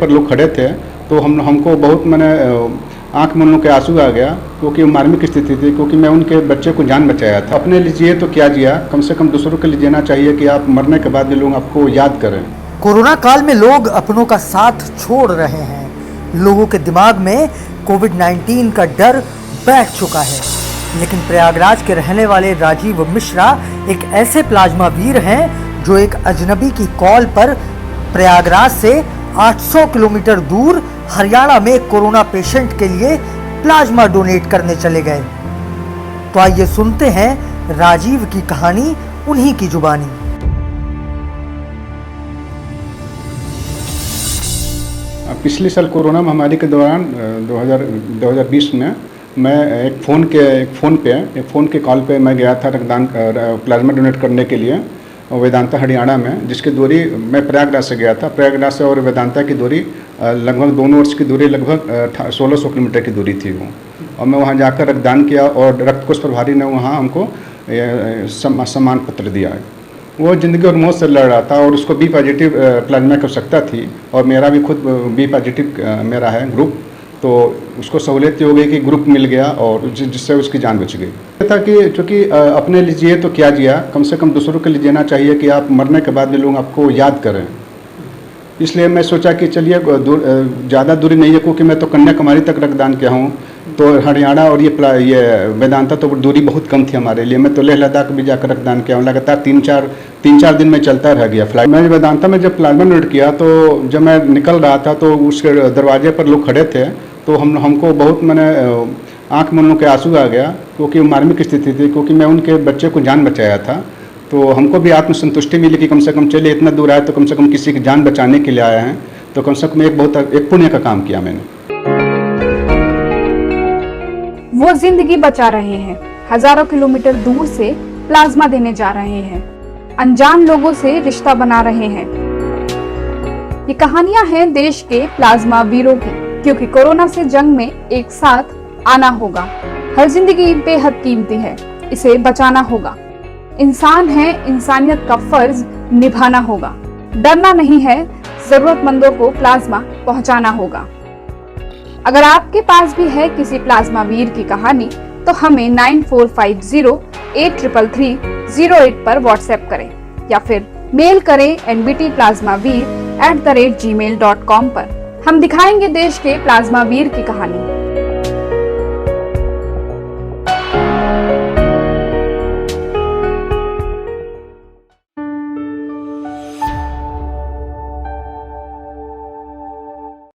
पर लोग खड़े थे तो हमको बहुत मैंने आंख में उन लोग के आंसू आ गया, क्योंकि मार्मिक स्थिति थी, क्योंकि मैं उनके बच्चे को जान बचाया था। अपने लिए जिए तो क्या जिया, कम से कम दूसरों के लिए जीना चाहिए कि आप मरने के बाद भी लोग आपको याद करें। कोरोना काल में लोग अपनों का साथ छोड़ रहे हैं। लोगों के दिमाग में कोविड-19 का डर बैठ चुका है, लेकिन प्रयागराज के रहने वाले राजीव मिश्रा एक ऐसे प्लाज्मा वीर हैं जो एक अजनबी की कॉल पर प्रयागराज से 800 किलोमीटर दूर हरियाणा में कोरोना पेशेंट के लिए प्लाज्मा डोनेट करने चले गए। तो आइए सुनते हैं राजीव की कहानी उन्हीं की जुबानी। पिछले साल कोरोना महामारी के दौरान 2020 में मैं एक फ़ोन के कॉल पे मैं गया था रक्तदान प्लाज्मा डोनेट करने के लिए वेदांता हरियाणा में, जिसकी दूरी मैं प्रयागराज से गया था। प्रयागराज से और वेदांता की दूरी लगभग 2 वर्ष की दूरी, लगभग 1600 किलोमीटर की दूरी थी वो। और मैं वहाँ जाकर रक्तदान किया और रक्त कोष प्रभारी ने वहाँ हमको सम्मान पत्र दिया। वो ज़िंदगी और मौत से लड़ रहा था और उसको बी पॉजिटिव प्लाज्मा की आवश्यकता थी, और मेरा भी खुद बी पॉजिटिव मेरा है ग्रुप, तो उसको सहूलियत हो गई कि ग्रुप मिल गया और जिससे उसकी जान बच गई। था कि चूँकि अपने लिए जिए तो क्या जिया, कम से कम दूसरों के लिए जीना चाहिए कि आप मरने के बाद भी लोग आपको याद करें। इसलिए मैं सोचा कि चलिए ज़्यादा दूरी नहीं है, क्योंकि मैं तो कन्याकुमारी तक रक्तदान किया हूँ, तो हरियाणा और ये वेदांता तो दूरी बहुत कम थी हमारे लिए। मैं तो लेह लद्दाख भी जाकर रक्तदान किया हूँ, लगातार 3-4 दिन में चलता रह गया फ्लाइट। मैंने वेदांता में जब प्लाज्मा डोनेट किया तो जब मैं निकल रहा था तो उसके दरवाजे पर लोग खड़े थे, तो हमको बहुत मैंने आंख में उन लोग के आंसू आ गया, क्योंकि मार्मिक स्थिति थी, क्योंकि मैं उनके बच्चे को जान बचाया था। तो हमको भी आत्मसंतुष्टि मिली कि कम से कम चलिए इतना दूर आए तो कम से कम किसी की जान बचाने के लिए आया है, तो कम से कम एक पुण्य का काम किया मैंने। वो जिंदगी बचा रहे हैं, हजारों किलोमीटर दूर से प्लाज्मा देने जा रहे हैं, अनजान लोगों से रिश्ता बना रहे हैं। ये कहानियां हैं देश के प्लाज्मा वीरों की, क्योंकि कोरोना से जंग में एक साथ आना होगा। हर जिंदगी बेहद कीमती है, इसे बचाना होगा। इंसान है, इंसानियत का फर्ज निभाना होगा। डरना नहीं है, जरूरतमंदों को प्लाज्मा पहुंचाना होगा। अगर आपके पास भी है किसी प्लाज्मा वीर की कहानी, तो हमें 9450833308 पर व्हाट्सएप करें या फिर मेल करें nbtplasmaveer@gmail.com पर। हम दिखाएंगे देश के प्लाज्मा वीर की कहानी।